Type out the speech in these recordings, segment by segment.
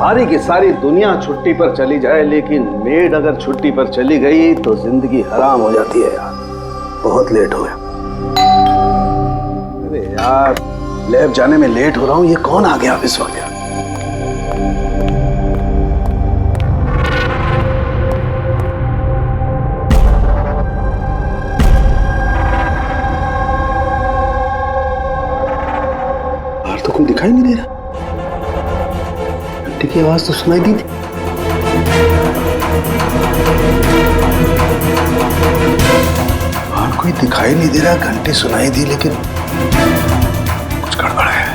सारी की सारी दुनिया छुट्टी पर चली जाए, लेकिन मेड अगर छुट्टी पर चली गई तो जिंदगी हराम हो जाती है यार। बहुत लेट हो गया। अरे यार, लैब जाने में लेट हो रहा हूँ। ये कौन आ गया इस वक्त यार? बाहर तो कोई दिखाई नहीं दे रहा। घंटी की आवाज तो सुनाई दी थी। बाहर कोई दिखाई नहीं दे रहा, घंटी सुनाई दी, लेकिन कुछ गड़बड़ है।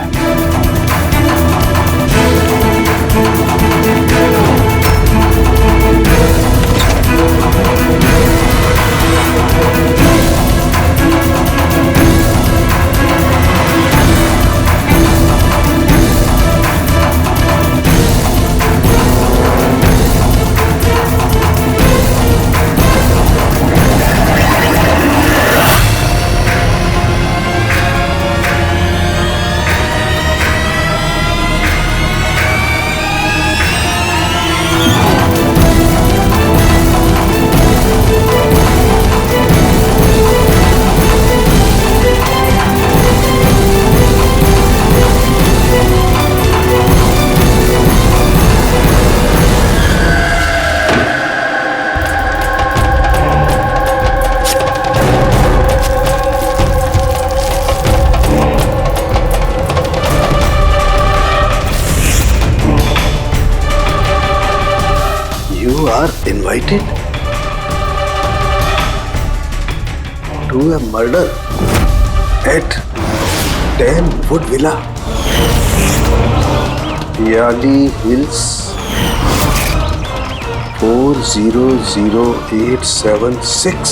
You are invited to a murder at 10 Wood Villa, Yali Hills, 400876.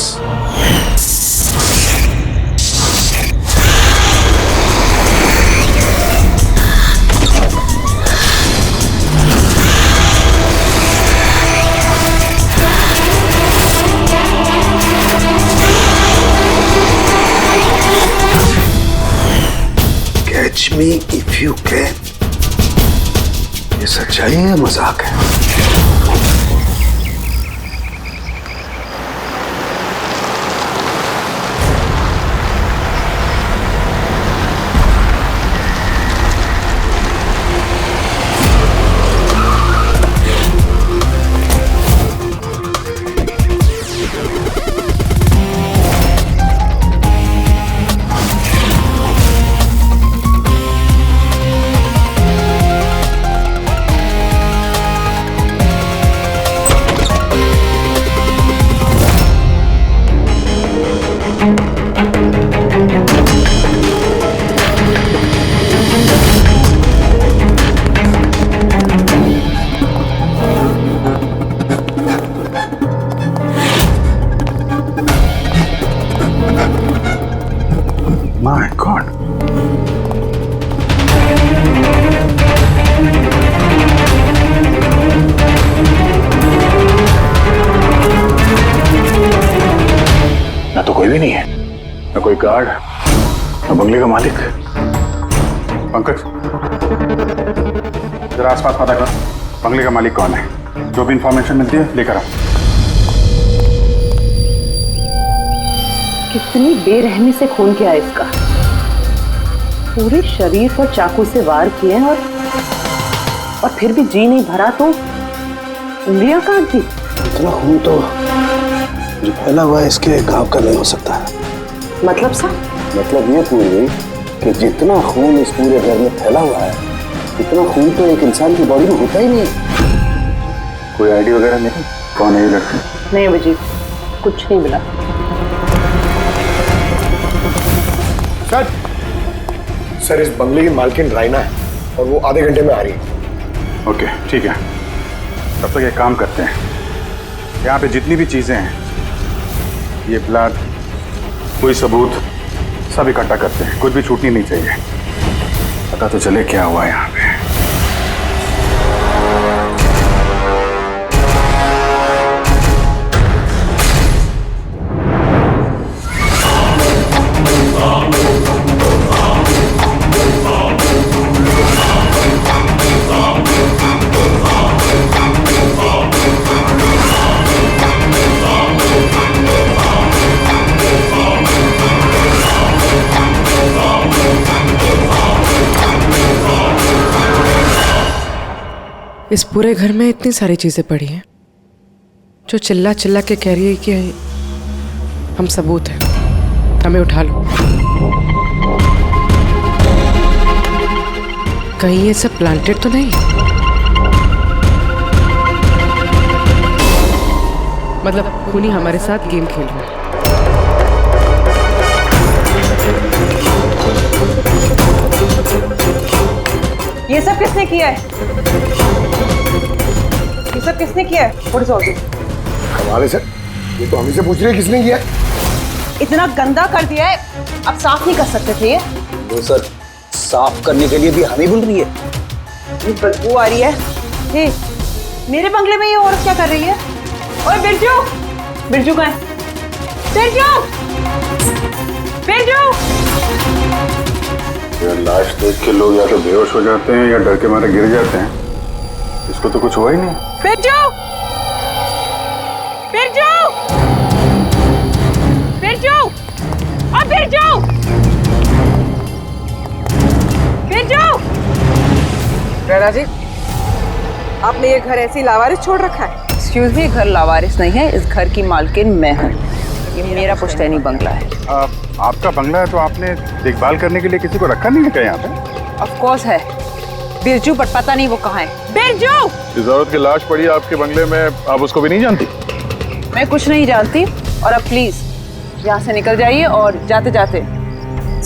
Catch me if you can. ये सच्चाई है या मजाक है? My God. ना तो कोई भी नहीं है, ना कोई गार्ड, ना बंगले का मालिक। पंकज, जरा आसपास पता कर, बंगले का मालिक कौन है? जो भी इंफॉर्मेशन मिलती है लेकर आओ। कितनी बेरहमी से खून किया इसका। पूरे शरीर पर चाकू से वार किए और फिर भी जी नहीं भरा तो उंगलियां काट दी। इतना खून तो जो फैला हुआ है इसके घाव का नहीं हो सकता है। मतलब सा? मतलब ये पूरी कि जितना खून इस पूरे घर में फैला हुआ है, इतना खून तो एक इंसान की बॉडी में होता ही नहीं। कोई आईडी वगैरह नहीं? कौन है ये लड़की? नहीं अभिजीत, कुछ नहीं मिला। सर, इस बंगले की मालकिन राइना है और वो आधे घंटे में आ रही है। ओके, ठीक है। तब तक एक काम करते हैं, यहाँ पे जितनी भी चीजें हैं, ये ब्लड, कोई सबूत, सब इकट्ठा करते हैं। कुछ भी छूटनी नहीं चाहिए। पता तो चले क्या हुआ यहाँ पे। इस पूरे घर में इतनी सारी चीजें पड़ी हैं जो चिल्ला चिल्ला के कह रही है कि हम सबूत हैं, हमें उठा लो। कहीं ये सब प्लांटेड तो नहीं? मतलब खूनी हमारे साथ गेम खेल रहा है। ये सब किसने किया है? ये सब किसने किया है? What is all this? हमारे से ये तो हमें से पूछ रही है किसने किया? इतना गंदा कर दिया है, अब साफ नहीं कर सकते थे ये? वो सर साफ करने के लिए भी हमें बुल रही है। ये बदबू आ रही है। हे, मेरे बंगले में ये औरत क्या कर रही है? ओए बिरजू, बिरजू कहाँ है? बिरजू, बिरजू। यार लाश देख के लोग या तो बेहोश हो जाते हैं या डर के मारे गिर जाते हैं। इसको तो कुछ हुआ ही नहीं। बिरजू, बिरजू, बिरजू, अब बिरजू, बिरजू। राणा जी, आपने ये घर ऐसे ही लावारिस छोड़ रखा है? एक्सक्यूज मी, घर लावारिस नहीं है, इस घर की मालकिन मैं हूँ। ये मेरा पुश्तैनी बंगला है। आपका बंगला है तो आपने देखभाल करने के लिए किसी को रखा नहीं है क्या यहाँ पे? ऑफ कोर्स है बिरजू, बट पता नहीं वो कहाँ है। बिरजू! इस औरत की लाश पड़ी है आपके बंगले में, आप उसको भी नहीं जानती? मैं कुछ नहीं जानती, और अब प्लीज यहाँ से निकल जाइए और जाते जाते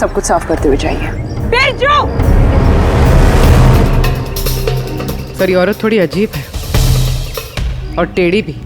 सब कुछ साफ करते हुए जाइए। बिरजू! सर ये औरत थोड़ी अजीब है और टेढ़ी भी।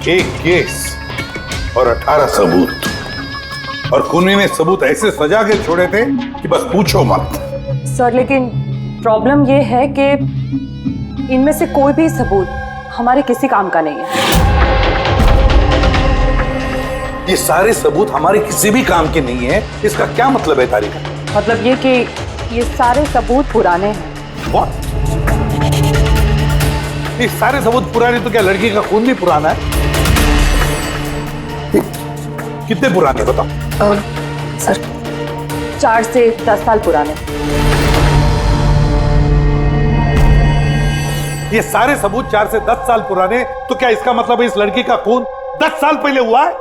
एक केस और 18 सबूत, और खूनी ने सबूत ऐसे सजा के छोड़े थे कि बस पूछो मत। सर लेकिन प्रॉब्लम ये है कि इनमें से कोई भी सबूत हमारे किसी काम का नहीं है। ये सारे सबूत हमारे किसी भी काम के नहीं है, इसका क्या मतलब है तारिका? मतलब ये कि ये सारे सबूत पुराने हैं। What? ये सारे सबूत पुराने तो क्या लड़की का खून भी पुराना है? कितने पुराने बताओ? सर 4 से 10 साल पुराने। ये सारे सबूत 4 से 10 साल पुराने, तो क्या इसका मतलब है इस लड़की का खून 10 साल पहले हुआ है?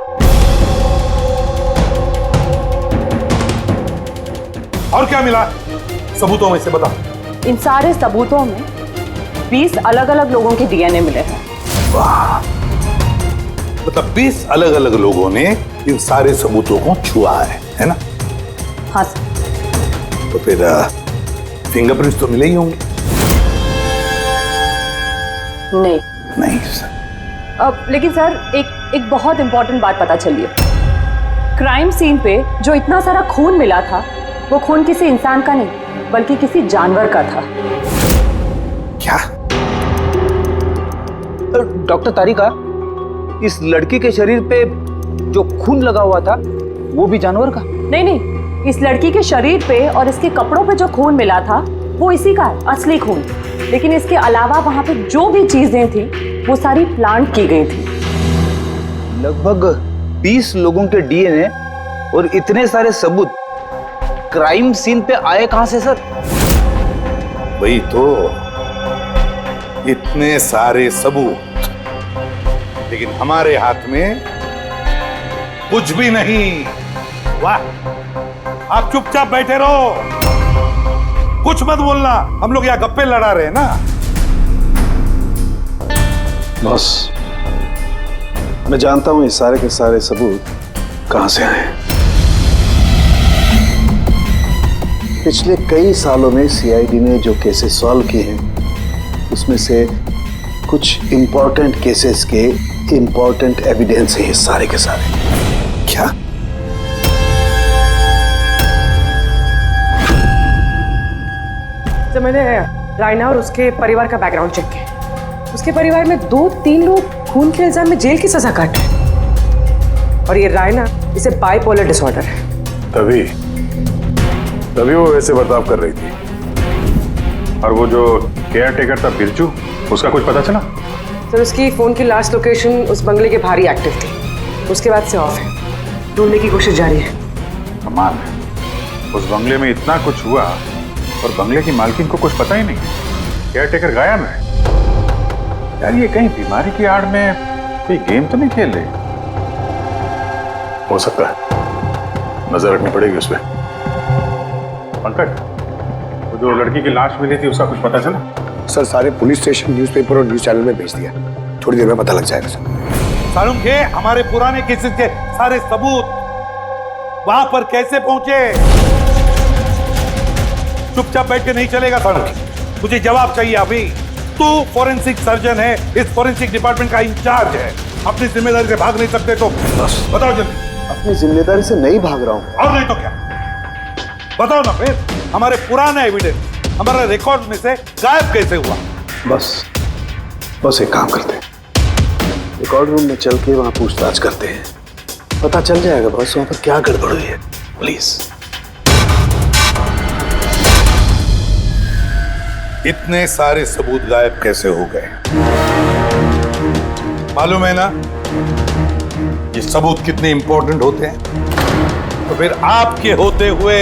और क्या मिला सबूतों में से बताओ? इन सारे सबूतों में 20 अलग अलग लोगों के डीएनए मिले हैं। वाह, मतलब 20 अलग अलग लोगों ने इन सारे सबूतों को छुआ है ना? हाँ सर। तो फिर फिंगरप्रिंट्स तो मिले ही होंगे? नहीं। नहीं सर। अब लेकिन सर एक बहुत इंपॉर्टेंट बात पता चली है। क्राइम सीन पे जो इतना सारा खून मिला था, वो खून किसी इंसान का नहीं बल्कि किसी जानवर का था। क्या? डॉक्टर तारिका, इस लड़की के शरीर पे जो खून लगा हुआ था वो भी जानवर का? नहीं, इस लड़की के शरीर पे और इसके कपड़ों पे जो खून मिला था वो इसी का है, असली खून। लेकिन इसके अलावा वहां पे जो भी चीजें थी वो सारी प्लांट की गई थी। लगभग 20 लोगों के डीएनए और इतने सारे सबूत क्राइम सीन पे आए कहां से सर? वही तो, इतने सारे सबूत, लेकिन हमारे हाथ में कुछ भी नहीं। वाह, आप चुपचाप बैठे रहो, कुछ मत बोलना, हम लोग यहाँ गप्पे लड़ा रहे हैं ना। बॉस, मैं जानता हूं ये सारे के सारे सबूत कहां से आए। पिछले कई सालों में सीआईडी ने जो केसेस सॉल्व किए हैं उसमें से कुछ इंपॉर्टेंट केसेस के इंपॉर्टेंट एविडेंस है ये सारे के सारे। क्या? जब मैंने रायना और उसके परिवार का बैकग्राउंड चेक किया, उसके परिवार में 2-3 लोग खून के इल्जाम में जेल की सजा काट रहे हैं। और ये रायना, इसे बाइपोलर डिसऑर्डर है। तभी वो वैसे बर्ताव कर रही थी। और वो जो केयर टेकर था बिरजू, उसका कुछ पता चला? सर, उसकी फोन की लास्ट लोकेशन उस बंगले के बाहर ही एक्टिव थी, उसके बाद से ऑफ है। ढूंढने की कोशिश जारी है। कमाल है, उस बंगले में इतना कुछ हुआ और बंगले की मालकिन को कुछ पता ही नहीं। केयर टेकर गायब है। यार ये कहीं बीमारी की आड़ में कोई गेम तो नहीं खेल रही? हो सकता है, नजर रखनी पड़ेगी उस पर। पंकज, वो जो लड़की की लाश मिली थी उसका कुछ पता चला? सर, सारे पुलिस स्टेशन, न्यूज़पेपर और न्यूज़ चैनल में भेज दिया। थोड़ी देर में पता लग जाएगा सर। सारुण के हमारे पुराने केसेस के सारे सबूत वहां पर कैसे पहुंचे? चुपचाप बैठ के नहीं चलेगा सारुण, मुझे जवाब चाहिए अभी। तू फॉरेंसिक सर्जन है, इस फॉरेंसिक डिपार्टमेंट का इंचार्ज है, अपनी जिम्मेदारी से भाग नहीं सकते तो बताओ जल्दी। अपनी जिम्मेदारी से नहीं भाग रहा हूं। और नहीं तो क्या? बताओ ना फिर, हमारे पुराने एविडेंस हमारे रिकॉर्ड में से गायब कैसे हुआ? बस एक काम करते हैं, रिकॉर्ड रूम में चल के वहां पूछताछ करते हैं, पता चल जाएगा बस वहां पर क्या गड़बड़ हुई है। प्लीज। इतने सारे सबूत गायब कैसे हो गए? मालूम है ना ये सबूत कितने इंपॉर्टेंट होते हैं? तो फिर आपके होते हुए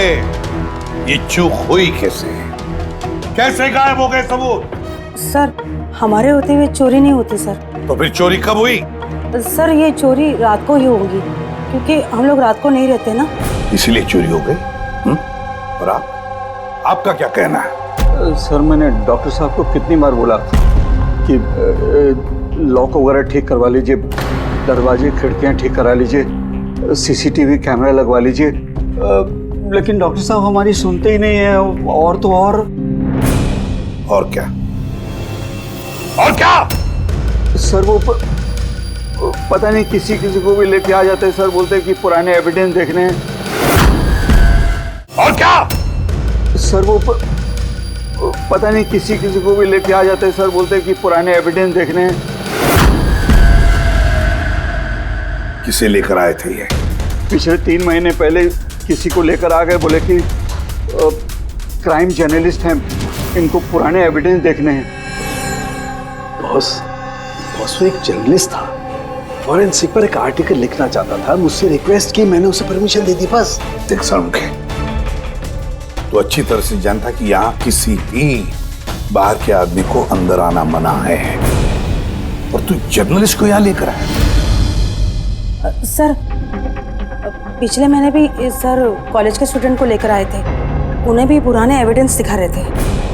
ये चूक हुई कैसे? कैसे गायब हो गए सबूत? सर, हमारे होते हुए चोरी नहीं होती सर। तो फिर चोरी कब हुई? सर, ये चोरी रात को ही होगी, क्योंकि हम लोग रात को नहीं रहते ना, इसीलिए चोरी हो गई। और आपका क्या कहना है? सर, मैंने डॉक्टर साहब को कितनी बार बोला कि लॉक वगैरह ठीक करवा लीजिए, दरवाजे खिड़कियां ठीक करा लीजिए, सीसीटीवी कैमरा लगवा लीजिए, लेकिन डॉक्टर साहब हमारी सुनते ही नहीं है। और तो और क्या? और क्या? सर, वो पता नहीं किसी को भी लेके आ जाते हैं सर, बोलते हैं कि पुराने एविडेंस देखने हैं। और क्या? सर, वो पता नहीं किसी को भी लेके आ जाते हैं सर, बोलते हैं कि पुराने एविडेंस देखने हैं। किसे लेकर आए थे ये? पिछले 3 महीने पहले किसी को लेकर आ गए, बोले कि क्राइम जर्नलिस्ट हैं, इनको पुराने एविडेंस देखने हैं। बॉस, वो एक जर्नलिस्ट था, फॉरेंसिक पर एक आर्टिकल लिखना चाहता था, मुझसे रिक्वेस्ट की, मैंने उसे परमिशन दे दी बस। देख सारुण, तो अच्छी तरह से जानता कि यहाँ किसी भी बाहर के आदमी को अंदर आना मना है, और तू जर्नलिस्ट को यहाँ लेकर आया। सर, पिछले महीने भी सर कॉलेज के स्टूडेंट को लेकर आए थे, उन्हें भी पुराने एविडेंस दिखा रहे थे,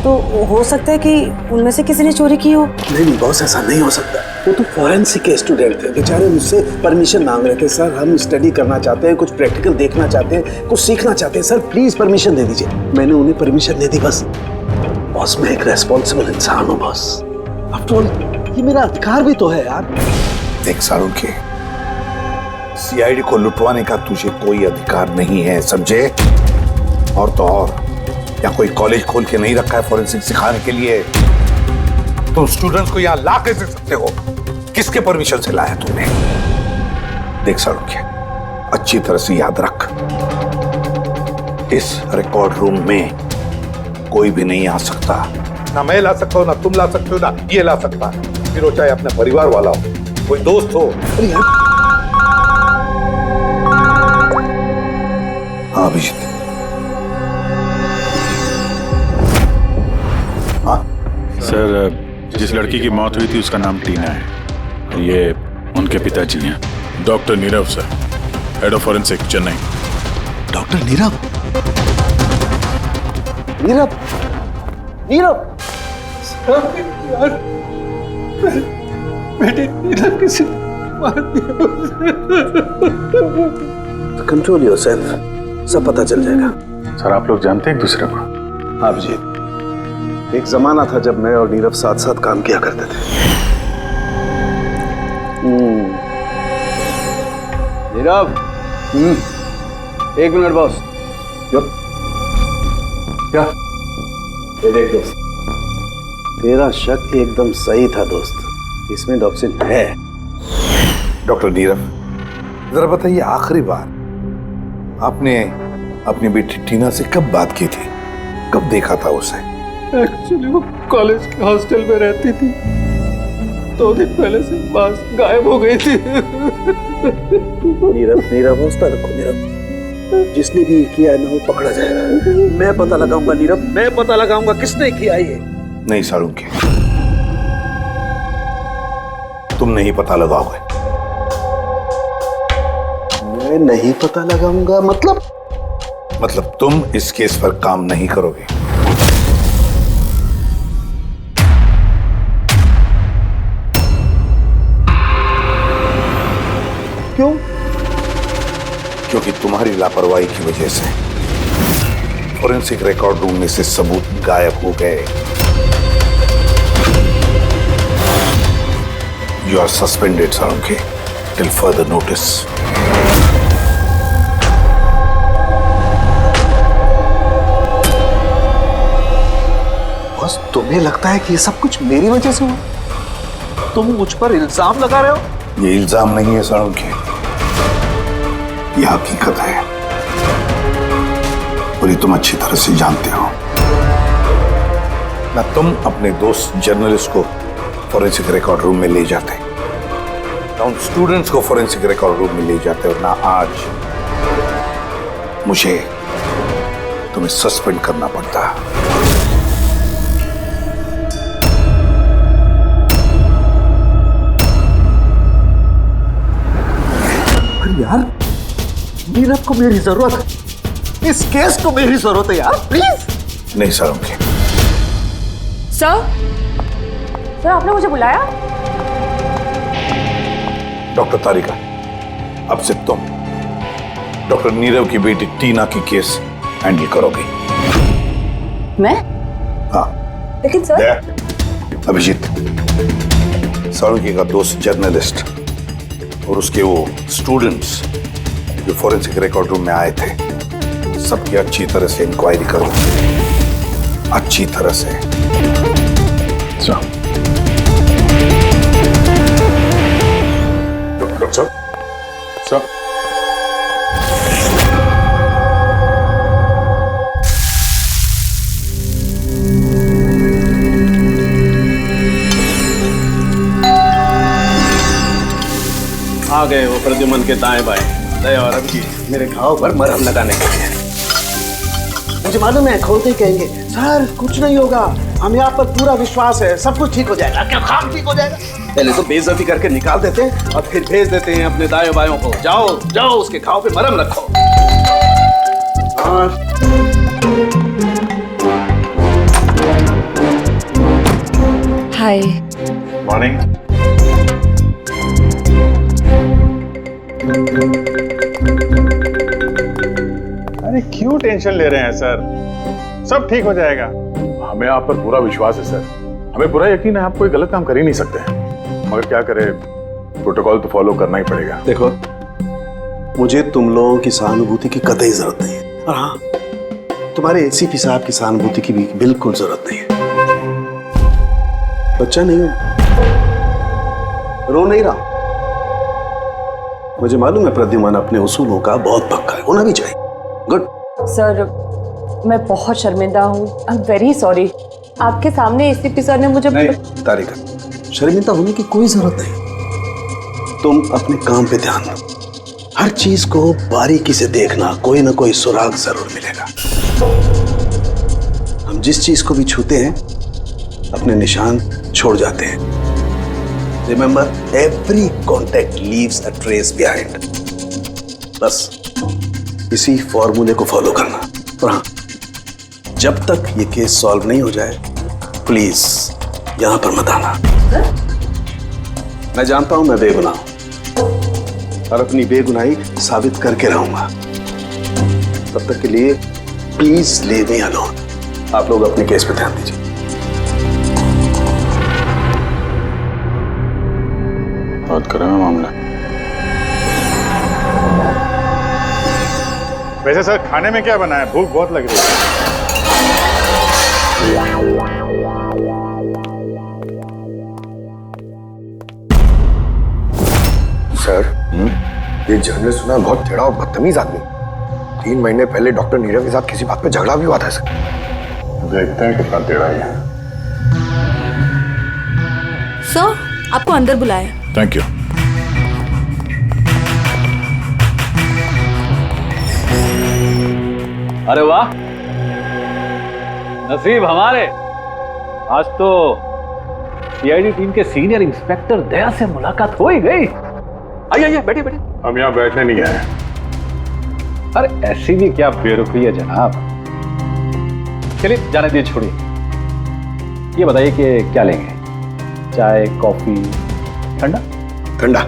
तो हो सकता है कि उनमें से किसी ने चोरी की हो। नहीं बॉस, ऐसा नहीं हो सकता। वो तो फॉरेंसिक के स्टूडेंट थे, बेचारे मुझसे परमिशन मांग रहे थे। सर, हम स्टडी करना चाहते हैं, कुछ प्रैक्टिकल देखना चाहते हैं, कुछ सीखना चाहते हैं, सर प्लीज परमिशन दे दीजिए। मैंने उन्हें परमिशन दे दी बस। बॉस, मैं एक रेस्पॉन्सिबल इंसान हूँ बॉस, आफ्टर ऑल ये मेरा अधिकार भी तो है यार। देख सारुण के, सीआईडी को लुटवाने का तुझे कोई अधिकार नहीं है, समझे? और तो और या कोई कॉलेज खोल के नहीं रखा है फॉरेंसिक सिखाने के लिए। तुम स्टूडेंट्स को यहाँ ला कैसे सकते हो? किसके परमिशन से लाया तुमने? देख सारुण के, अच्छी तरह से याद रख, इस रिकॉर्ड रूम में कोई भी नहीं आ सकता। ना मैं ला सकता हूँ, ना तुम ला सकते हो, ना ये ला सकता है, फिर वो चाहे अपने परिवार वाला हो, कोई दोस्त हो। हाँ अभिजीत। सर, जिस लड़की की मौत हुई थी उसका नाम टीना है। ये उनके पिताजी हैं, doctor Nirav sir, head of forensic, Chennai. Doctor Nirav? Nirav? Nirav? यार, बेटे नीरव किसी मार दिया। कंट्रोल योरसेल्फ, सब पता चल जाएगा। सर आप लोग जानते हैं एक दूसरे को? हाँ जी, एक जमाना था जब मैं और नीरव साथ साथ काम किया करते थे। नीरव, एक मिनट बॉस। क्या? ये देख दोस्त, तेरा शक एकदम सही था दोस्त, इसमें डॉक्सिन है। डॉक्टर नीरव, जरा बताइए आखिरी बार आपने अपनी बेटी टीना से कब बात की थी, कब देखा था उसे? एक्चुअली वो कॉलेज के हॉस्टल में रहती थी, 2 दिन पहले से बस गायब हो गई थी। नीरव हौसला रखो नीरव, जिसने भी किया है ना वो पकड़ा जाएगा। मैं पता लगाऊंगा नीरव, मैं पता लगाऊंगा किसने किया ये। नहीं साळुंखे, तुम नहीं पता लगाओगे। मैं नहीं पता लगाऊंगा मतलब तुम इस केस पर काम नहीं करोगे। क्यों? क्योंकि तुम्हारी लापरवाही की वजह से फॉरेंसिक रिकॉर्ड रूम में से सबूत गायब हो गए। You are suspended Salunkhe till further notice. बस तुम्हें लगता है कि ये सब कुछ मेरी वजह से हुआ? तुम मुझ पर इल्जाम लगा रहे हो? ये इल्जाम नहीं है साळुंखे, ये हकीकत है और ये तुम अच्छी तरह से जानते हो ना। तुम अपने दोस्त जर्नलिस्ट को फॉरेंसिक रिकॉर्ड रूम में ले जाते, ना उन स्टूडेंट्स को फॉरेंसिक रिकॉर्ड रूम में ले जाते, और ना आज मुझे तुम्हें सस्पेंड करना पड़ता। यार, नीरव को मेरी जरूरत है, इस केस को मेरी जरूरत है यार, प्लीज। नहीं साळुंखे। सर आपने मुझे बुलाया? डॉक्टर तारिका, अब से तुम डॉक्टर नीरव की बेटी टीना की केस हैंडल करोगी। मैं? हाँ। लेकिन सर। अभिजीत, साळुंखे का दोस्त जर्नलिस्ट और उसके वो स्टूडेंट्स जो फॉरेंसिक रिकॉर्ड रूम में आए थे, सबकी अच्छी तरह से इंक्वायरी करो, अच्छी तरह से। डॉक्टर साहब, आ गए वो प्रद्युमन के दाएं बाएं दया और अभिजीत मेरे घाव पर मरहम लगाने के लिए। मुझे मालूम है खोलते कहेंगे सर कुछ नहीं होगा, हम यहाँ पर पूरा विश्वास है, सब कुछ ठीक हो जाएगा। क्या काम ठीक हो जाएगा? पहले तो बेइज्जती करके निकाल देते हैं और फिर भेज देते हैं अपने दाएं बायों को, जाओ जाओ उसके घाव पे मरहम रखो। हाय। मॉर्निंग। अरे क्यों टेंशन ले रहे हैं सर, सब ठीक हो जाएगा। हमें आप पर पूरा विश्वास है सर, हमें पूरा यकीन है आप कोई गलत काम कर ही नहीं सकते, मगर क्या करें, प्रोटोकॉल तो फॉलो करना ही पड़ेगा। देखो, मुझे तुम लोगों की सहानुभूति की कतई जरूरत नहीं है, और हाँ, तुम्हारे एसीपी साहब की सहानुभूति की भी बिल्कुल जरूरत नहीं है। बच्चा नहीं हूं, रो नहीं रहा। मुझे मालूम है प्रद्युमन अपने उसूलों का बहुत पक्का है, होना भी चाहिए। गुड। सर मैं बहुत शर्मिंदा हूँ, आई एम वेरी सॉरी। आपके सामने एसीपी सर ने मुझे नहीं तारिका, शर्मिंदा होने की कोई जरूरत नहीं। तुम अपने काम पे ध्यान दो, हर चीज को बारीकी से देखना, कोई ना कोई सुराग जरूर मिलेगा। हम जिस चीज को भी छूते हैं अपने निशान छोड़ जाते हैं। Remember, every contact leaves a trace behind. बस इसी फॉर्मूले को फॉलो करना। और हाँ, जब तक ये केस सॉल्व नहीं हो जाए, प्लीज यहां पर मत आना। मैं जानता हूं मैं बेगुनाह हूं और अपनी बेगुनाही साबित करके रहूंगा। तब तक के लिए प्लीज लीव मी अलोन। आप लोग अपने केस पे ध्यान दीजिए। बहुत करो मामला। वैसे सर खाने में क्या बना है? भूख बहुत लग रही है। सर, ये जर्नलिस्ट सुना बहुत टेढ़ा और बदतमीज आदमी। 3 महीने पहले डॉक्टर नीरव के साथ किसी बात पे झगड़ा भी हुआ था सर। देखते हैं कितना टेढ़ा है। सर, आपको अंदर बुलाया। Thank you. अरे वाह, नसीब हमारे, आज तो सीआईडी टीम के सीनियर इंस्पेक्टर दया से मुलाकात हो ही गई। आइए आइए, बैठिए बैठिए। हम यहाँ बैठने नहीं आए। अरे ऐसी भी क्या बेरुखी है जनाब। चलिए जाने दिए, छोड़िए। ये बताइए कि क्या लेंगे? चाय, कॉफी, ठंडा? ठंडा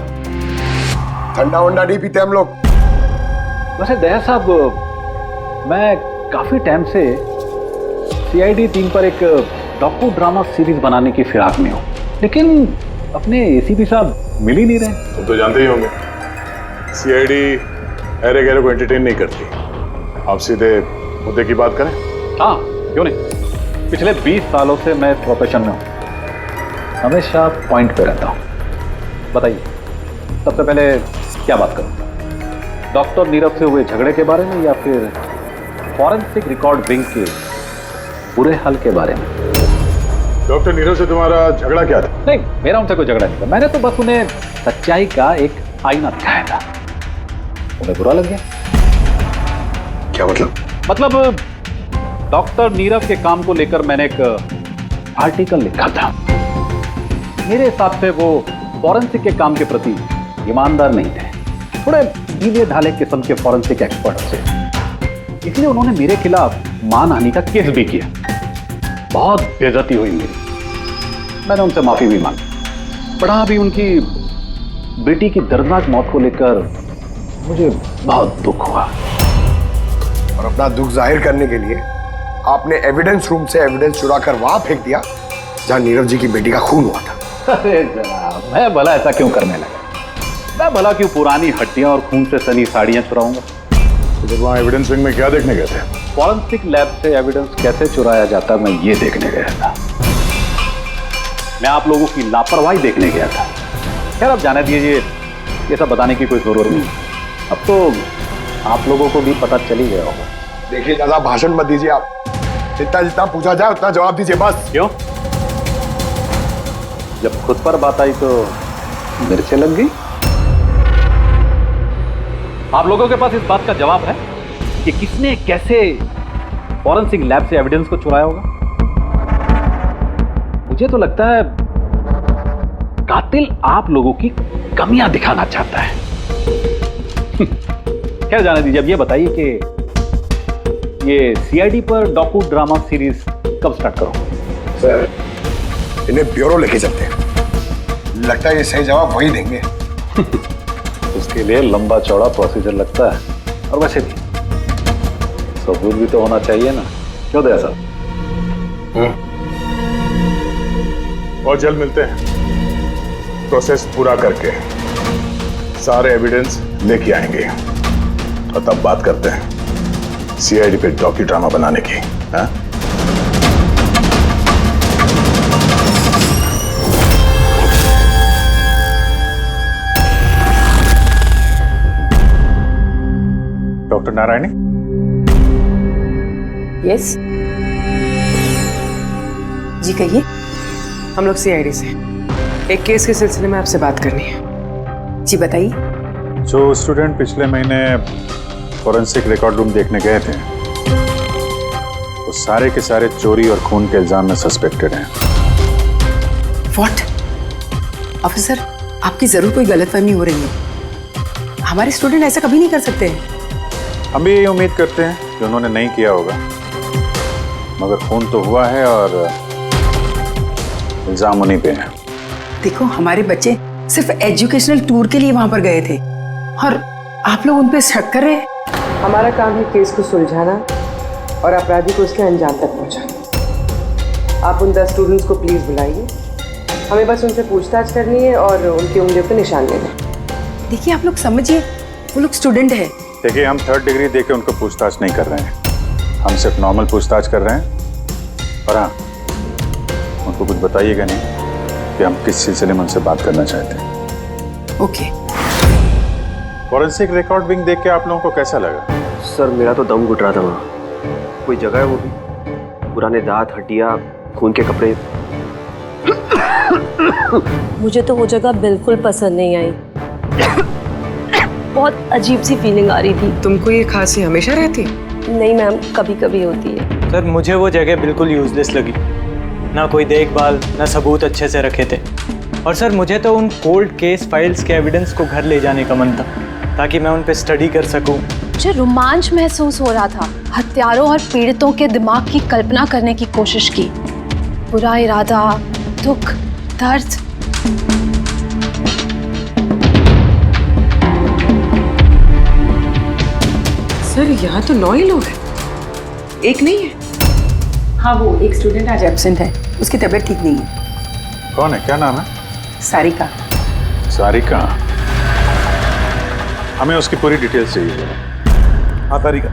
ठंडा वंडा नहीं पीते हम लोग। वैसे दया साहब, मैं काफी टाइम से सीआईडी टीम पर एक डॉक्यू ड्रामा सीरीज बनाने की फिराक में हूँ, लेकिन अपने एसीपी साहब मिल ही नहीं रहे। तुम तो जानते ही होंगे, सीआईडी अरे गहरे को एंटरटेन नहीं करती। आप सीधे मुद्दे की बात करें। हाँ, क्यों नहीं। पिछले 20 सालों से मैं इस प्रोफेशन में हूँ, हमेशा पॉइंट पे रहता हूँ। बताइए, सबसे पहले क्या बात करूँ? डॉक्टर नीरव से हुए झगड़े के बारे में या फिर फॉरेंसिक रिकॉर्ड विंग के बुरे हाल के बारे में? डॉक्टर नीरव से तुम्हारा झगड़ा क्या था? नहीं, मेरा उनसे कोई झगड़ा नहीं था। मैंने तो बस उन्हें सच्चाई का एक आईना दिखाया था। उन्हें बुरा लग गया। क्या मतलब? मतलब डॉक्टर नीरव के काम को लेकर मैंने एक आर्टिकल लिखा था। मेरे हिसाब से वो फॉरेंसिक के काम के प्रति ईमानदार नहीं थे, थोड़े ढीले ढाले किस्म के फॉरेंसिक एक्सपर्ट थे। इसलिए उन्होंने मेरे खिलाफ मानहानि का केस भी किया। बहुत बेइज्जती हुई मेरी। मैंने उनसे माफी भी मांगी। बड़ा भी उनकी बेटी की दर्दनाक मौत को लेकर मुझे बहुत दुख हुआ। और अपना दुख जाहिर करने के लिए आपने एविडेंस रूम से एविडेंस चुरा कर वहां फेंक दिया जहां नीरव जी की बेटी का खून हुआ था। अरे जनाब, मैं भला ऐसा क्यों करने लगा? मैं भला क्यों पुरानी हड्डियां और खून से सनी साड़ियां चुराऊंगा? तो वहाँ एविडेंस विंग में क्या देखने गए थे? फॉरेंसिक लैब से एविडेंस कैसे चुराया जाता, मैं ये देखने गया था। मैं आप लोगों की लापरवाही देखने गया था। खैर, अब जाने दीजिए, ये सब बताने की कोई जरूरत नहीं। अब तो आप लोगों को भी पता चल ही गया होगा। देखिए, ज्यादा भाषण मत दीजिए आप। जितना जितना पूछा जाए उतना जवाब दीजिए बस। क्यों? जब खुद पर बात आई तो मिर्चें लग गई। आप लोगों के पास इस बात का जवाब है कि किसने कैसे फॉरेंसिक लैब से एविडेंस को चुराया होगा? मुझे तो लगता है कातिल आप लोगों की कमियां दिखाना चाहता है। खैर, जाने दीजिए। अब ये बताइए कि ये सीआईडी पर डॉक्यू ड्रामा सीरीज कब स्टार्ट करो? सर, इन्हें ब्यूरो लेके चलते हैं। लगता है ये सही जवाब वही देंगे। उसके लिए लंबा चौड़ा प्रोसीजर लगता है। और वैसे भी सबूत भी तो होना चाहिए ना, क्यों दया साहब? और जल्द मिलते हैं। प्रोसेस पूरा करके सारे एविडेंस लेके आएंगे और तब बात करते हैं सीआईडी पे डॉक्यू ड्रामा बनाने की। हाँ? डॉक्टर नारायणी? यस जी कहिए। हम लोग सीआईडी से एक केस के सिलसिले में आपसे बात करनी है। जी बताइए। जो स्टूडेंट पिछले महीने फॉरेंसिक रिकॉर्ड रूम देखने गए थे, वो सारे के सारे चोरी और खून के इल्जाम में सस्पेक्टेड हैं। व्हाट? ऑफिसर, आपकी जरूर कोई गलतफहमी हो रही है। हमारे स्टूडेंट ऐसा कभी नहीं कर सकते हैं। हम भी यही उम्मीद करते हैं कि उन्होंने नहीं किया होगा, मगर खून तो हुआ है और इल्जाम उन्हीं पे है। देखो, हमारे बच्चे सिर्फ एजुकेशनल टूर के लिए वहां पर गए थे और आप लोग उन पे शक कर रहे हैं। हमारा काम है केस को सुलझाना और अपराधी को उसके अंजाम तक पहुंचाना। आप उन 10 स्टूडेंट्स को प्लीज बुलाइए, हमें बस उनसे पूछताछ करनी है और उनकी उंगलियों पे निशान लेने। देखिए आप लोग समझिए, वो लोग स्टूडेंट है। देखिए हम 3rd डिग्री देके उनको पूछताछ नहीं कर रहे हैं, हम सिर्फ नॉर्मल पूछताछ कर रहे हैं। और हाँ, उनको कुछ बताइएगा नहीं कि हम किस सिलसिले में उनसे बात करना चाहते हैं। ओके। फॉरेंसिक रिकॉर्ड विंग देख के आप लोगों को कैसा लगा? सर मेरा तो दम घुट रहा था वहाँ। कोई जगह है वो भी, पुराने दांत, हड्डियाँ, खून के कपड़े। मुझे तो वो जगह बिल्कुल पसंद नहीं आई। बहुत अजीब सी फीलिंग आ रही थी। तुमको ये खांसी हमेशा रहती? नहीं मैम, कभी कभी होती है। सर मुझे वो जगह बिल्कुल यूजलेस लगी, ना कोई देखभाल, ना सबूत अच्छे से रखे थे। और सर मुझे तो उन कोल्ड केस फाइल्स के एविडेंस को घर ले जाने का मन था, ताकि मैं उन पे स्टडी कर सकूं। मुझे रोमांच महसूस हो रहा था। हत्यारों और पीड़ितों के दिमाग की कल्पना करने की कोशिश की। बुरा इरादा, दुख, दर्द। सर यहाँ तो 9 ही लोग हैं, एक नहीं है। हाँ, वो एक स्टूडेंट आज एब्सेंट है, उसकी तबीयत ठीक नहीं है। कौन है, क्या नाम है? सारिका। सारिका, हमें उसकी पूरी डिटेल्स चाहिए। हाँ तारिका,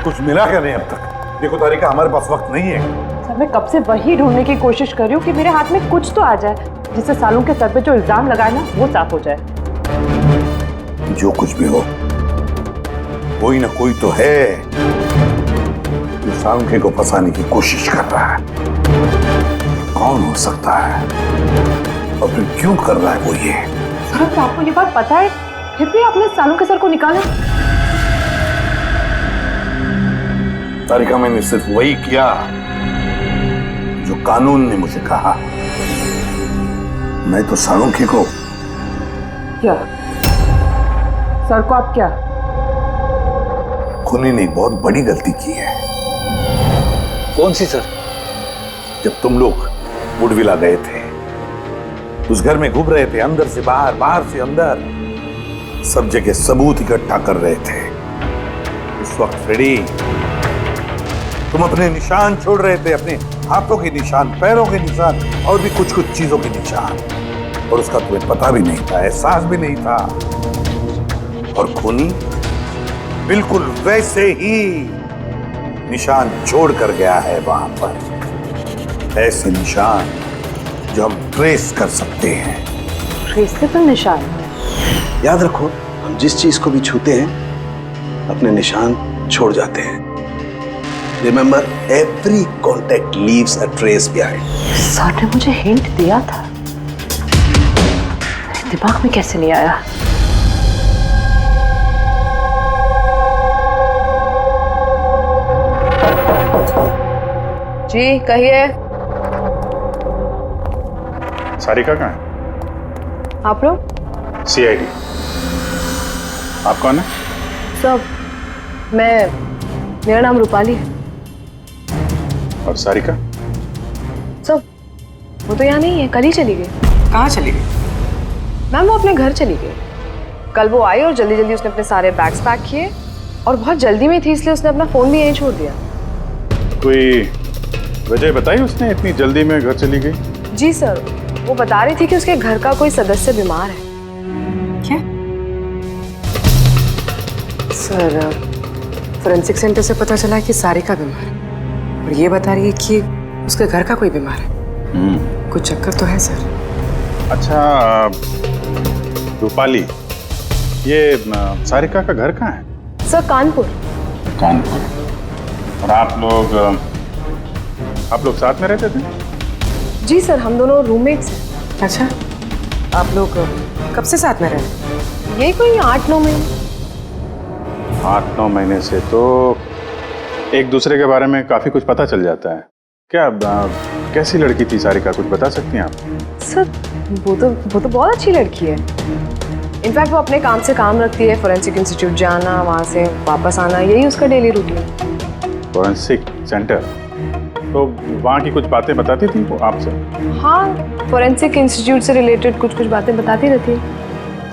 कुछ मिला क्या नहीं अब तक? देखो तारिका, हमारे पास वक्त नहीं है। सर मैं कब से वही ढूंढने की कोशिश कर रही हूँ कि मेरे हाथ में कुछ तो आ जाए, जिससे सालों के सर पे जो इल्जाम लगाए ना वो साफ हो जाए। जो कुछ भी हो, कोई ना कोई तो है जो सांखे को फंसाने की कोशिश कर रहा है। कौन हो सकता है और फिर क्यों कर रहा है वो ये? सर आपको ये बात पता है, फिर भी आपने सालों के सर को निकाला। तारिका, मैंने सिर्फ वही किया जो कानून ने मुझे कहा। मैं तो सालुंखे को क्या? सर को आप क्या? खूनी ने बहुत बड़ी गलती की है। कौन सी सर? जब तुम लोग वुडविला गए थे, उस घर में घूम रहे थे, अंदर से बाहर, बाहर से अंदर, सब जगह सबूत इकट्ठा कर रहे थे। उस वक्त फ्रेडी, तुम अपने निशान छोड़ रहे थे, अपने हाथों के निशान, पैरों के निशान और भी कुछ कुछ चीजों के निशान, और उसका तुम्हें पता भी नहीं था, एहसास भी नहीं था। और खूनी बिल्कुल वैसे ही निशान छोड़ कर गया है वहां पर। ऐसे निशान जो हम ट्रेस कर सकते हैं। ट्रेसेबल निशान? याद रखो, हम जिस चीज को भी छूते हैं अपने निशान छोड़ जाते हैं। Remember, every contact leaves a trace behind. Sir ने मुझे हिंट दिया था, मेरे दिमाग में कैसे नहीं आया? जी कहिए। सारिका कहाँ है? आप लोग? CID। आप कौन है? सब, मेरा नाम रूपाली है। और सारिका? सब, वो तो यहाँ नहीं है, कल ही चली गई। कहाँ चली गई? मैम वो अपने घर चली गई। कल वो आई और जल्दी जल्दी उसने अपने सारे बैग्स पैक किए और बहुत जल्दी में थी, इसलिए उसने अपना फोन भी यहीं छोड़ दिया। कोई वजह बताई उसने इतनी जल्दी में घर चली गई? जी सर, वो बता रही थी कि उसके घर का कोई सदस्य बीमार है। क्या? सर, फोरेंसिक सेंटर से पता चला है कि सारिका बीमार है, और ये बता रही है कि उसके घर का कोई बीमार है। कुछ चक्कर तो है सर। अच्छा रूपाली, ये सारिका का घर कहाँ है? सर कानपुर। कानपुर। और आप लोग साथ में रहते थे? जी सर, हम दोनों रूममेट्स हैं। अच्छा, आप लोग कब से साथ में रहे? यही कोई 8-9 महीने। 8-9 महीने से तो एक दूसरे के बारे में काफी कुछ पता चल जाता है। क्या कैसी लड़की थी सारिका, कुछ बता सकती हैं आप? सर वो तो बहुत अच्छी लड़की है। इनफैक्ट वो अपने काम से काम रखती है, फोरेंसिक इंस्टीट्यूट जाना, वहाँ से वापस आना, यही उसका डेली रूटीन है। फोरेंसिक सेंटर, तो वहाँ की कुछ बातें बताती थी वो आपसे? हाँ, फोरेंसिक इंस्टीट्यूट से रिलेटेड कुछ कुछ बातें बताती रहती है।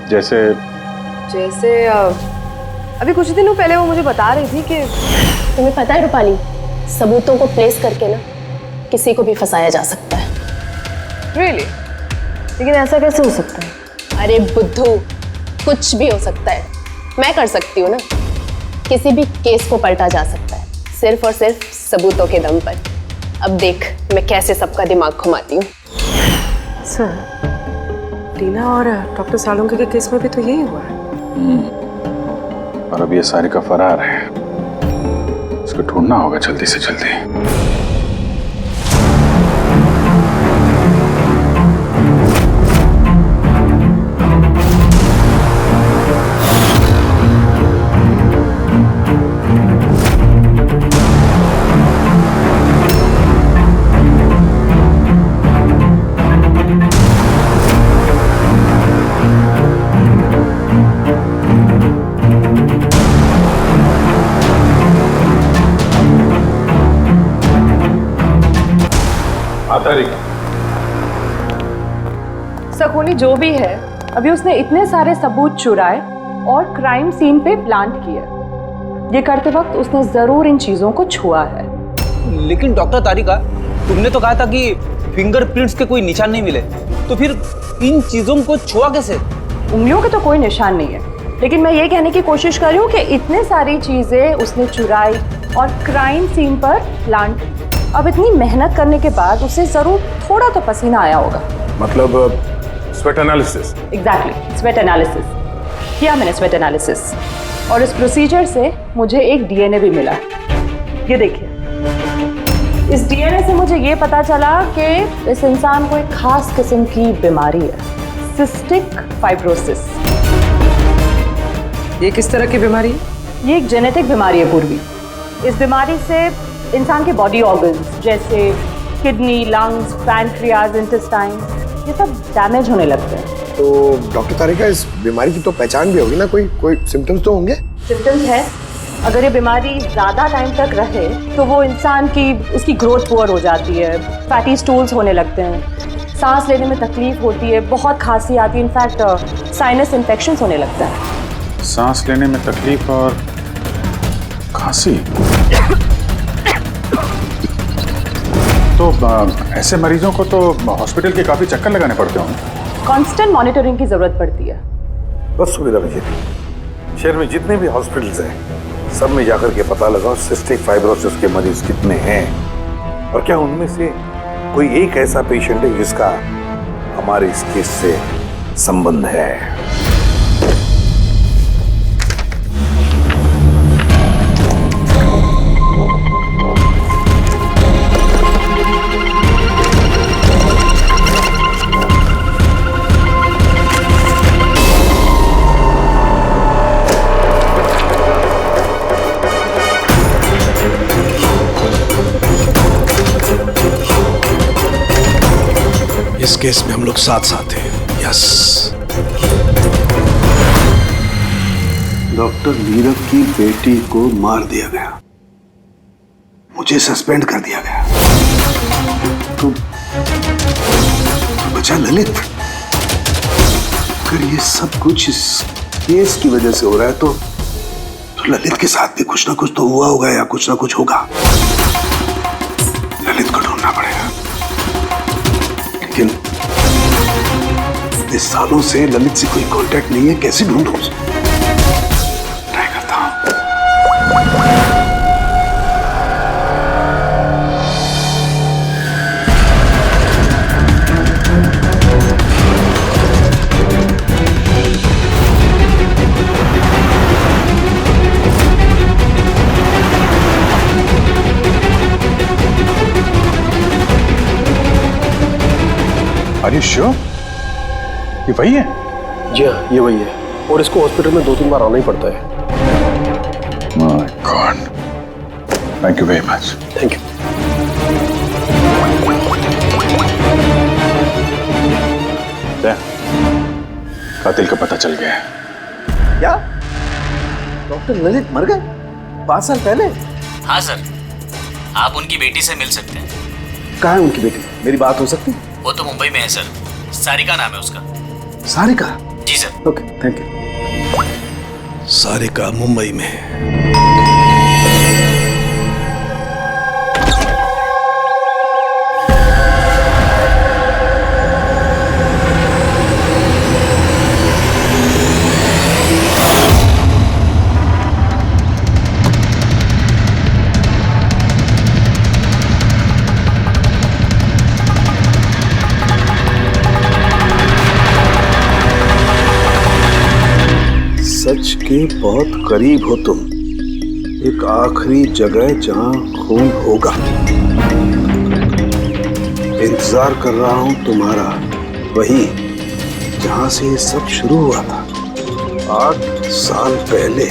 जैसे अभी कुछ दिनों पहले वो मुझे बता रही थी कि तुम्हें पता है रूपाली, सबूतों को प्लेस करके ना किसी को भी फंसाया जा सकता है। रियली? लेकिन ऐसा कैसे हो सकता है? अरे बुद्धू, कुछ भी हो सकता है। मैं कर सकती हूँ ना। किसी भी केस को पलटा जा सकता है सिर्फ और सिर्फ सबूतों के दम पर। अब देख मैं कैसे सबका दिमाग घुमाती हूँ। सर, टीना और डॉक्टर सालुंके के केस में भी तो यही हुआ है। और अब ये सारिका फरार है, इसको ढूंढना होगा जल्दी से जल्दी। सकोनी जो भी है, अभी उसने इतने सारे सबूत चुराए और क्राइम सीन पे प्लांट किया। ये करते वक्त उसने जरूर इन चीजों को छुआ है। लेकिन डॉक्टर तारिका, तुमने तो कहा था कि फिंगरप्रिंट्स के कोई निशान नहीं मिले, तो फिर इन चीजों को छुआ कैसे? उंगलियों के तो कोई निशान नहीं है, लेकिन मैं ये कहने की कोशिश कर रही हूँ कि इतने सारी चीजें उसने चुराई और क्राइम सीन पर प्लांट। अब इतनी मेहनत करने के बाद उसे जरूर थोड़ा तो पसीना आया होगा। मतलब sweat analysis? Exactly, sweat analysis किया मैंने, स्वेट एनालिसिस। और इस प्रोसीजर से मुझे एक डीएनए भी मिला। ये देखिए, इस डीएनए से मुझे ये पता चला कि इस इंसान को एक खास किस्म की बीमारी है, सिस्टिक फाइब्रोसिस। ये किस तरह की बीमारी है? ये एक जेनेटिक बीमारी है पूर्वी। इस बीमारी से इंसान के बॉडी ऑर्गन्स जैसे किडनी, लंग्स, पैनक्रियाज, इंटेस्टाइन, ये सब डैमेज होने लगते हैं। तो डॉक्टर तारिका, इस बीमारी की तो पहचान भी होगी ना? कोई सिम्टम्स तो होंगे? सिम्टम्स है। अगर ये बीमारी ज़्यादा टाइम तक रहे तो वो इंसान की उसकी ग्रोथ पुअर हो जाती है, फैटी स्टूल्स होने लगते हैं, सांस लेने में तकलीफ होती है, बहुत खांसी आती है, इनफैक्ट साइनस इन्फेक्शंस होने लगता है। सांस लेने में तकलीफ और खांसी? तो ऐसे मरीजों को तो हॉस्पिटल के काफी चक्कर लगाने पड़ते होंगे। कांस्टेंट मॉनिटरिंग की जरूरत पड़ती है। बस सुविधा मुझे शहर में जितने भी हॉस्पिटल्स हैं सब में जाकर के पता लगाओ सिस्टिक फाइब्रोसिस के मरीज कितने हैं और क्या उनमें से कोई एक ऐसा पेशेंट है जिसका हमारे इस केस से संबंध है। इस केस में हम लोग साथ साथ हैं। यस। डॉक्टर नीरव की बेटी को मार दिया गया, मुझे सस्पेंड कर दिया गया, तो बचा ललित। अगर ये सब कुछ इस केस की वजह से हो रहा है तो ललित के साथ भी कुछ ना कुछ तो हुआ होगा या कुछ ना कुछ होगा। ललित को ढूंढना पड़ेगा। लेकिन इतने सालों से ललित से कोई कांटेक्ट नहीं है, कैसे ढूंढूं उसे? ट्राई करता हूं। Are you sure? ये वही है? जी हाँ, ये वही है। और इसको हॉस्पिटल में 2-3 बार आना ही पड़ता है। My God. Thank you very much. Thank you. कातिल का पता चल गया है। क्या डॉक्टर ललित मर गए 5 साल पहले? हाँ सर, आप उनकी बेटी से मिल सकते हैं। कहाँ है उनकी बेटी? मेरी बात हो सकती? वो तो मुंबई में है सर, सारिका नाम है उसका। सारिका? जी sir. Okay, thank you. Sarika Mumbai में है। सच के बहुत करीब हो तुम। एक आखिरी जगह जहां खून होगा। इंतजार कर रहा हूं तुम्हारा, वही जहां से ये सब शुरू हुआ था 8 साल पहले।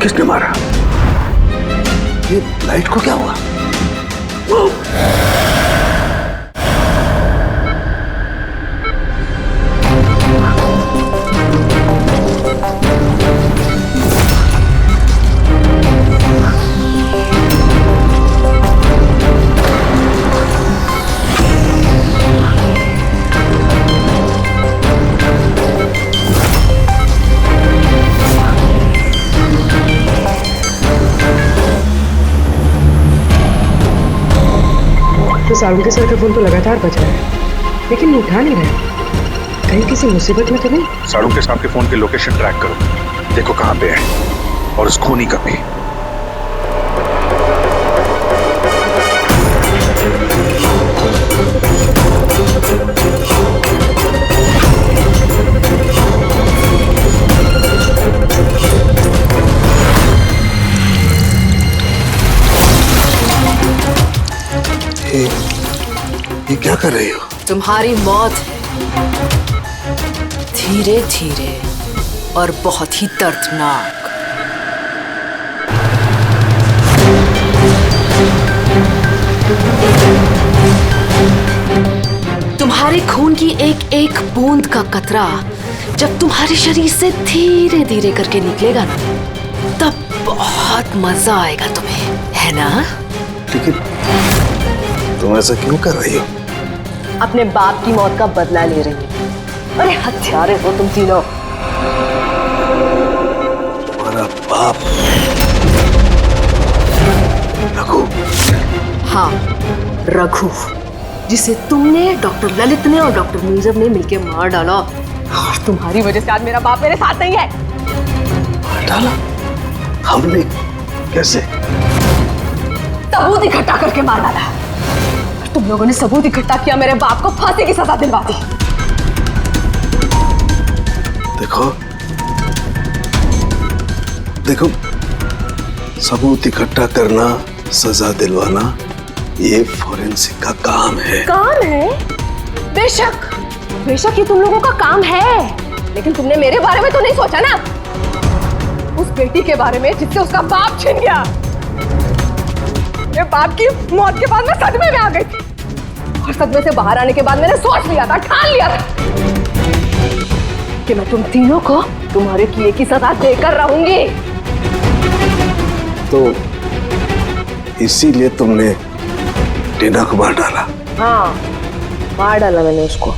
किसने मारा? ये लाइट को क्या हुआ? तो सारुण के सर का फोन तो लगातार बज रहा है, लेकिन वो उठा नहीं रहे। कहीं किसी मुसीबत में तो नहीं? सारुण के साहब के फोन के लोकेशन ट्रैक करो, देखो कहाँ पे है और उस खूनी का भी। ये क्या कर रही हो? तुम्हारी मौत है, धीरे धीरे और बहुत ही दर्दनाक। तुम्हारे खून की एक एक बूंद का कतरा जब तुम्हारे शरीर से धीरे धीरे करके निकलेगा ना, तब बहुत मजा आएगा तुम्हें, है ना? लेकिन तुम ऐसा क्यों कर रही हो? अपने बाप की मौत का बदला ले रही है। अरे हत्यारे हो तुम तीनों। तुम्हारा बाप रघु? हाँ, रघु, जिसे तुमने, डॉक्टर ललित ने और डॉक्टर नीरव ने मिलकर मार डाला। और तुम्हारी वजह से आज मेरा बाप मेरे साथ नहीं है। मार डाला? हमने? कैसे? सबूत इकट्ठा करके मार डाला। तुम लोगों ने सबूत इकट्ठा किया, मेरे बाप को फांसी की सजा दिलवा दी। देखो देखो, सबूत इकट्ठा करना, सजा दिलवाना, ये फॉरेंसिक का काम है। काम है? बेशक बेशक ये तुम लोगों का काम है, लेकिन तुमने मेरे बारे में तो नहीं सोचा ना, उस बेटी के बारे में जिससे उसका बाप छिन गया। मेरे बाप की मौत के बाद मैं सदमे में आ गई थी, और सदमे से बाहर आने के बाद मैंने सोच लिया था, ठान लिया था कि मैं तुम तीनों को तुम्हारे किए की सजा देकर रहूंगी। तो इसीलिए तुमने टीना को मार डाला? हाँ, मार डाला मैंने उसको,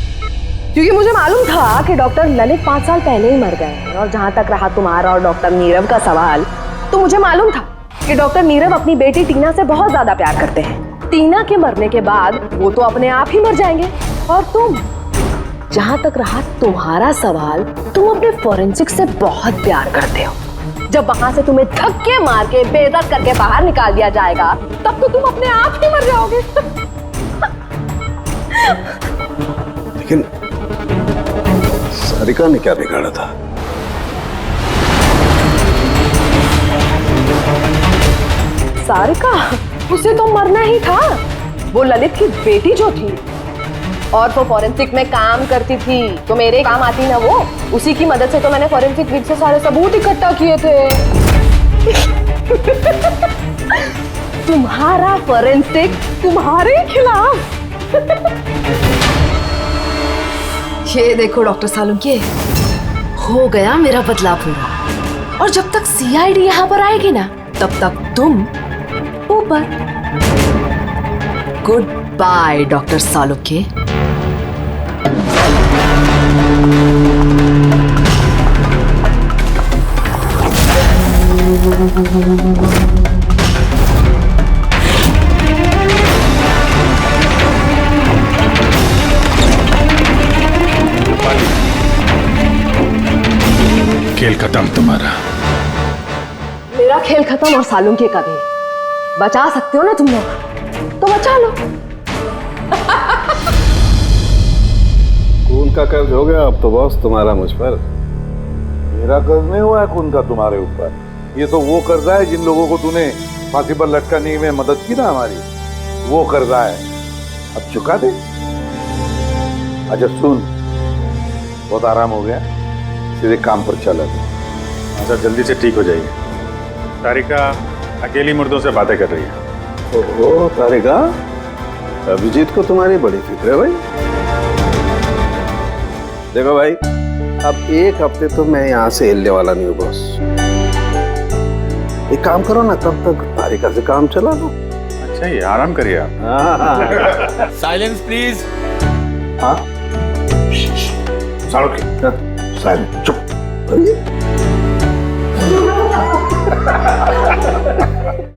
क्योंकि मुझे मालूम था कि डॉक्टर ललित 5 साल पहले ही मर गए हैं। और जहां तक रहा तुम्हारा और डॉक्टर नीरव का सवाल, तो मुझे मालूम था कि डॉक्टर नीरव अपनी बेटी टीना से बहुत ज्यादा प्यार करते हैं। टीना के मरने के बाद वो तो अपने आप ही मर जाएंगे, और जहां तक रहा तुम्हारा सवाल, तुम अपने फोरेंसिक से बहुत प्यार करते हो। जब वहां से तुम्हें धक्के मार के बेदर्द करके बाहर निकाल दिया जाएगा, तब तो तुम अपने आप ही मर जाओगे। लेकिन सारिका ने क्या बिगाड़ा था? सारिका, उसे तो मरना ही था। वो ललित की बेटी जो थी और वो फॉरेंसिक में काम करती थी, तो मेरे काम आती ना वो। उसी की मदद से तो मैंने फॉरेंसिक विंग से सारे सबूत इकट्ठा किए थे। तुम्हारा फॉरेंसिक तुम्हारे खिलाफ। ये देखो डॉक्टर सालुंके, हो गया मेरा बदला पूरा। और जब तक सीआईडी यहाँ पर आएगी ना, तब तक तुम ऊपर। Good by doctor Salunke. खेल खत्म तुम्हारा। मेरा खेल खत्म और सालुंके का भी। बचा सकते हो ना तुम लोग, तो बचा लो। खून का कर्ज हो गया अब तो बॉस तुम्हारा मुझ पर। मेरा कर्ज नहीं हुआ है खून का तुम्हारे ऊपर। ये तो वो कर्जा है जिन लोगों को तूने फांसी पर लटकाने में मदद की ना हमारी, वो कर्जा है। अब चुका दे। अच्छा सुन, बहुत आराम हो गया, सीधे काम पर चल। अच्छा जल्दी से ठीक हो जाइए। तारिका अकेली मुर्दों से बातें कर रही है। ओहो तारिका, अभिजीत को तुम्हारी बड़ी फिक्र है भाई। देखो भाई, अब एक हफ्ते तो मैं यहाँ से हिलने वाला नहीं हूँ बॉस। एक काम करो ना, तब तक तारिका से काम चला लो। अच्छा ये आराम करिए आप। Silence please. हाँ साइलेंस, चुप।